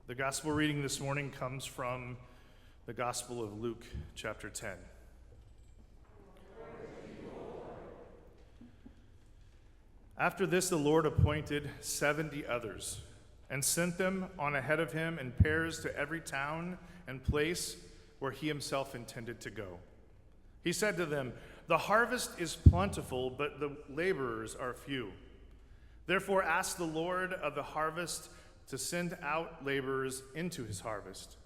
The gospel reading this morning comes from the Gospel of Luke, chapter 10. After this, the Lord appointed 70 others and sent them on ahead of him in pairs to every town and place where he himself intended to go. He said to them, "The harvest is plentiful, but the laborers are few. Therefore, ask the Lord of the harvest to send out laborers into his harvest.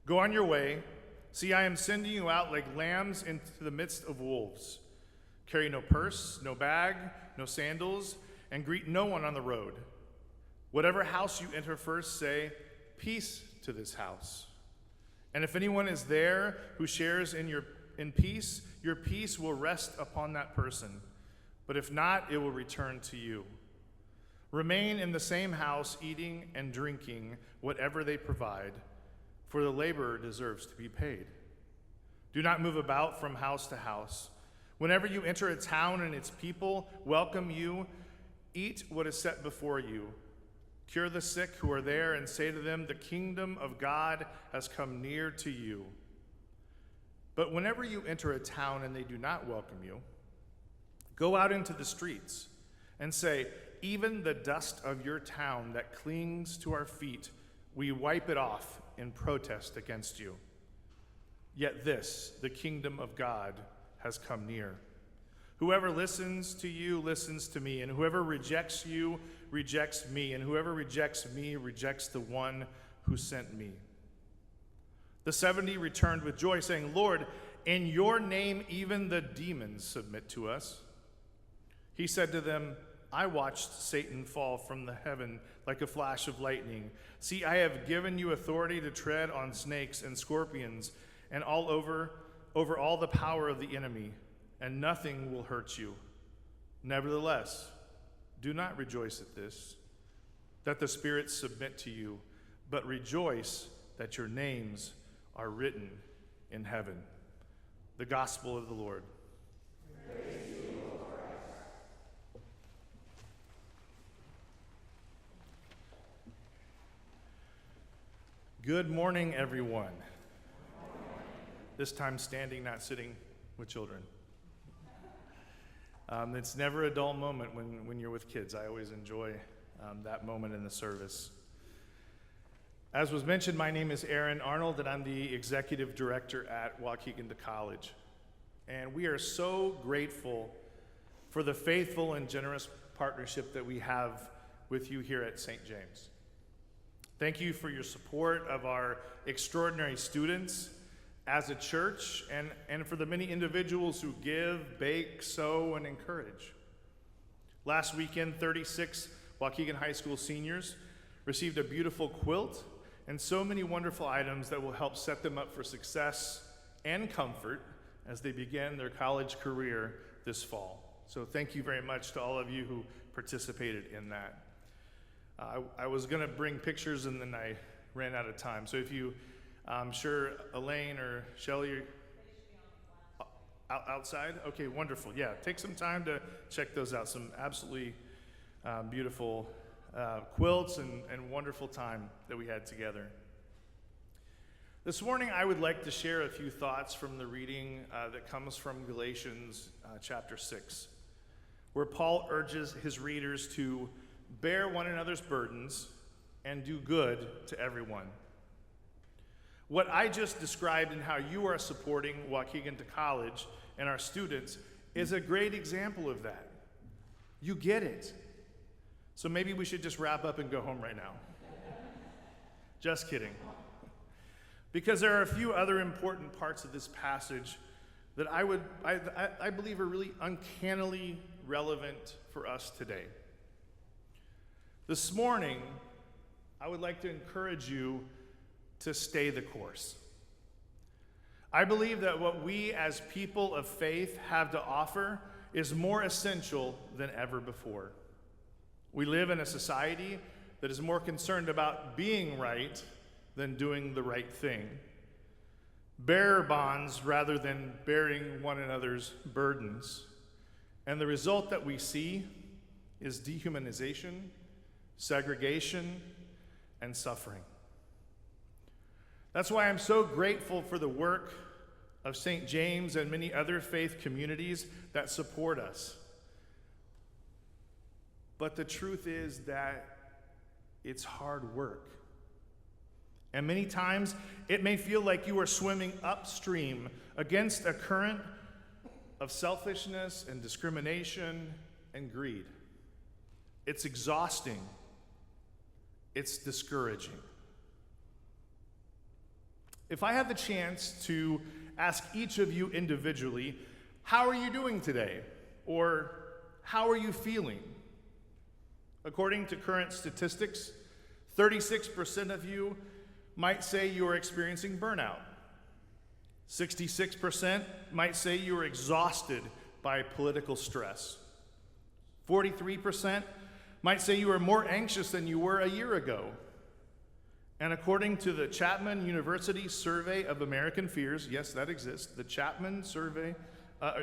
Go on your way. See, I am sending you out like lambs into the midst of wolves. Carry no purse, no bag, no sandals, and greet no one on the road. Whatever house you enter first, say, 'Peace to this house.' And if anyone is there who shares in peace, your peace will rest upon that person. But if not, it will return to you. Remain in the same house, eating and drinking whatever they provide, for the laborer deserves to be paid. Do not move about from house to house. Whenever you enter a town and its people welcome you, eat what is set before you. Cure the sick who are there and say to them, 'The kingdom of God has come near to you.' But whenever you enter a town and they do not welcome you, go out into the streets and say, 'Even the dust of your town that clings to our feet, we wipe it off in protest against you. Yet this, the kingdom of God, has come near. Whoever listens to you listens to me, and whoever rejects you rejects me, and whoever rejects me rejects the one who sent me.' The 70 returned with joy, saying, 'Lord, in your name even the demons submit to us.' He said to them, 'I watched Satan fall from the heaven like a flash of lightning. See, I have given you authority to tread on snakes and scorpions and over all the power of the enemy, and nothing will hurt you. Nevertheless, do not rejoice at this, that the spirits submit to you, but rejoice that your names are written in heaven.'" The gospel of the Lord. Praise you, Lord. Good morning, everyone. This time standing, not sitting with children. It's never a dull moment when you're with kids. I always enjoy that moment in the service. As was mentioned, my name is Aaron Arnold, and I'm the executive director at Waukegan College. And we are so grateful for the faithful and generous partnership that we have with you here at St. James. Thank you for your support of our extraordinary students as a church, and for the many individuals who give, bake, sew, and encourage. Last weekend, 36 Waukegan High School seniors received a beautiful quilt and so many wonderful items that will help set them up for success and comfort as they begin their college career this fall. So thank you very much to all of you who participated in that. I was going to bring pictures, and then I ran out of time. So if you, I'm sure Elaine or Shelly, outside? Okay, wonderful. Yeah, take some time to check those out. Some absolutely beautiful quilts and wonderful time that we had together. This morning, I would like to share a few thoughts from the reading that comes from Galatians chapter 6, where Paul urges his readers to bear one another's burdens and do good to everyone. What I just described and how you are supporting Waukegan College and our students is a great example of that. You get it. So maybe we should just wrap up and go home right now. Just kidding. Because there are a few other important parts of this passage that I believe are really uncannily relevant for us today. This morning, I would like to encourage you to stay the course. I believe that what we as people of faith have to offer is more essential than ever before. We live in a society that is more concerned about being right than doing the right thing. Bearer bonds rather than bearing one another's burdens. And the result that we see is dehumanization, segregation, and suffering. That's why I'm so grateful for the work of St. James and many other faith communities that support us. But the truth is that it's hard work. And many times it may feel like you are swimming upstream against a current of selfishness and discrimination and greed. It's exhausting. It's discouraging. If I had the chance to ask each of you individually, how are you doing today? Or how are you feeling? According to current statistics, 36% of you might say you are experiencing burnout. 66% might say you are exhausted by political stress. 43% might say you are more anxious than you were a year ago. And according to the Chapman University Survey of American Fears, yes, that exists, the Chapman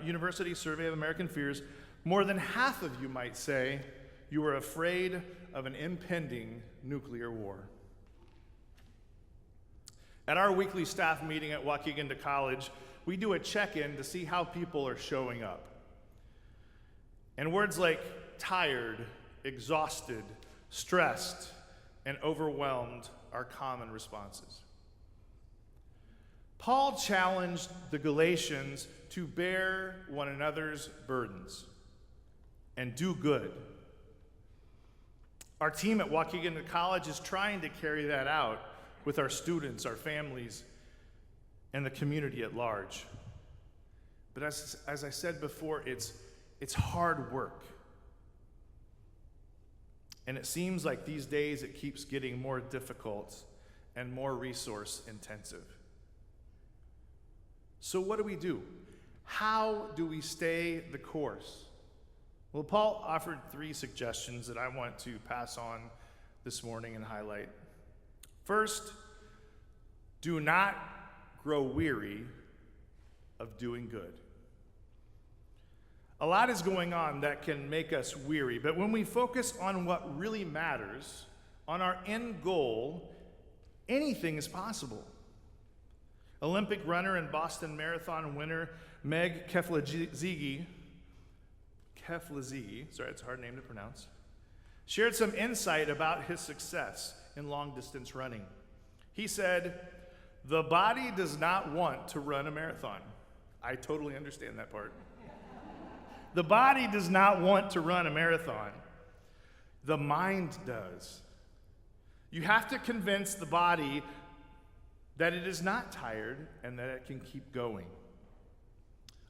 University Survey of American Fears, more than half of you might say you are afraid of an impending nuclear war. At our weekly staff meeting at Waukegan College, we do a check-in to see how people are showing up. And words like tired, exhausted, stressed, and overwhelmed are common responses. Paul challenged the Galatians to bear one another's burdens and do good. Our team at Waukegan College is trying to carry that out with our students, our families, and the community at large. But as I said before, it's hard work. And it seems like these days it keeps getting more difficult and more resource intensive. So what do? How do we stay the course? Well, Paul offered 3 suggestions that I want to pass on this morning and highlight. First, do not grow weary of doing good. A lot is going on that can make us weary, but when we focus on what really matters, on our end goal, anything is possible. Olympic runner and Boston Marathon winner Meg Keflezighi, sorry, it's a hard name to pronounce, shared some insight about his success in long-distance running. He said, "The body does not want to run a marathon." I totally understand that part. The body does not want to run a marathon. The mind does. You have to convince the body that it is not tired and that it can keep going.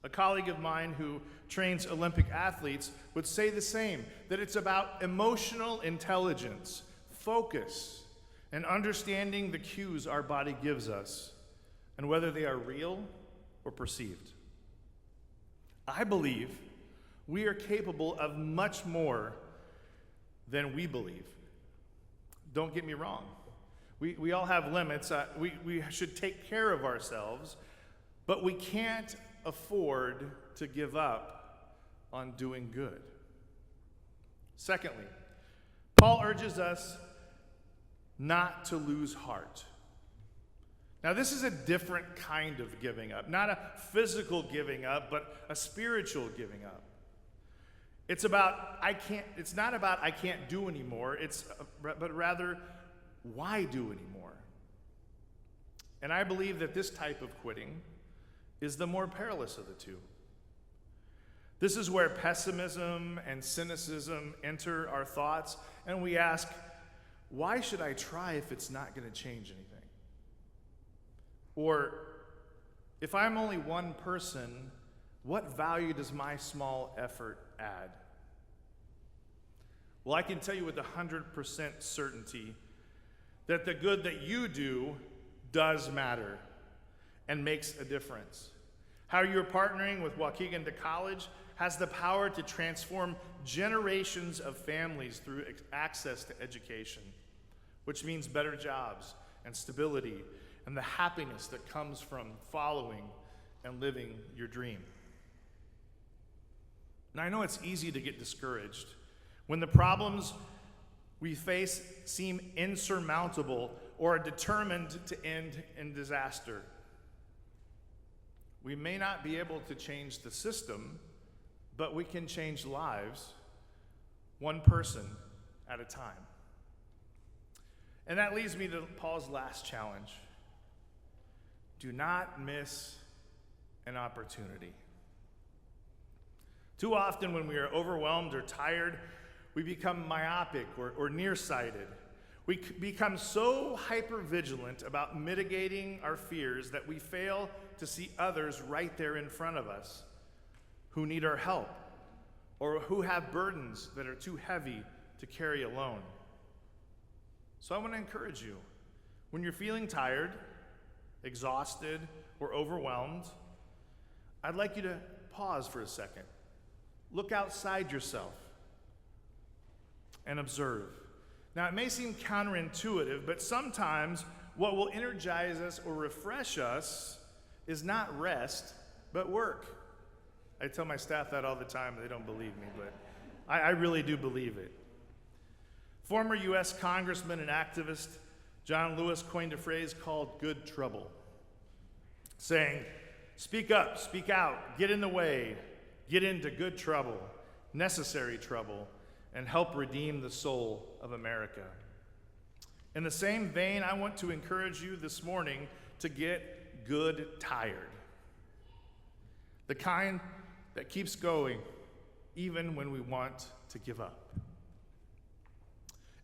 A colleague of mine who trains Olympic athletes would say the same, that it's about emotional intelligence, focus, and understanding the cues our body gives us, and whether they are real or perceived. I believe we are capable of much more than we believe. Don't get me wrong. We all have limits. We should take care of ourselves, but we can't afford to give up on doing good. Secondly, Paul urges us not to lose heart. Now, this is a different kind of giving up, not a physical giving up, but a spiritual giving up. It's not about I can't do anymore, but rather, why do anymore? And I believe that this type of quitting is the more perilous of the two. This is where pessimism and cynicism enter our thoughts, and we ask, why should I try if it's not going to change anything? Or, if I'm only one person, what value does my small effort add? Well, I can tell you with 100% certainty that the good that you do does matter and makes a difference. How you're partnering with Waukegan College has the power to transform generations of families through access to education, which means better jobs and stability and the happiness that comes from following and living your dream. And I know it's easy to get discouraged when the problems we face seem insurmountable or are determined to end in disaster. We may not be able to change the system, but we can change lives, one person at a time. And that leads me to Paul's last challenge. Do not miss an opportunity. Too often when we are overwhelmed or tired, we become myopic or nearsighted. We become so hypervigilant about mitigating our fears that we fail to see others right there in front of us who need our help or who have burdens that are too heavy to carry alone. So I want to encourage you, when you're feeling tired, exhausted, or overwhelmed, I'd like you to pause for a second. Look outside yourself and observe. Now, it may seem counterintuitive, but sometimes what will energize us or refresh us is not rest, but work. I tell my staff that all the time. They don't believe me, but I really do believe it. Former U.S. Congressman and activist John Lewis coined a phrase called good trouble, saying, speak up, speak out, get in the way, get into good trouble, necessary trouble, and help redeem the soul of America. In the same vein, I want to encourage you this morning to get good tired. The kind that keeps going even when we want to give up.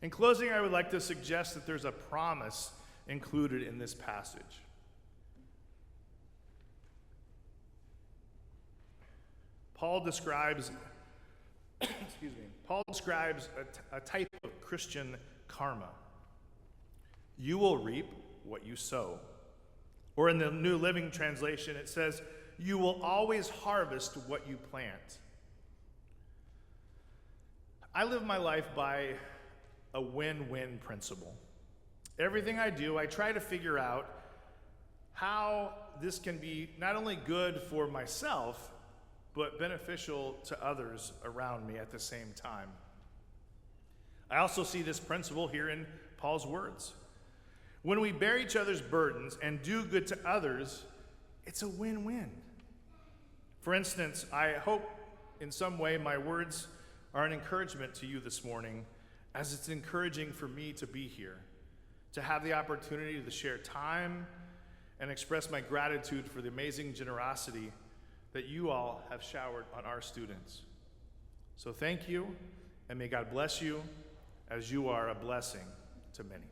In closing, I would like to suggest that there's a promise included in this passage. Paul describes a type of Christian karma. You will reap what you sow. Or in the New Living Translation, it says, you will always harvest what you plant. I live my life by a win-win principle. Everything I do, I try to figure out how this can be not only good for myself, but beneficial to others around me at the same time. I also see this principle here in Paul's words. When we bear each other's burdens and do good to others, it's a win-win. For instance, I hope in some way my words are an encouragement to you this morning, as it's encouraging for me to be here, to have the opportunity to share time and express my gratitude for the amazing generosity that you all have showered on our students. So thank you, and may God bless you as you are a blessing to many.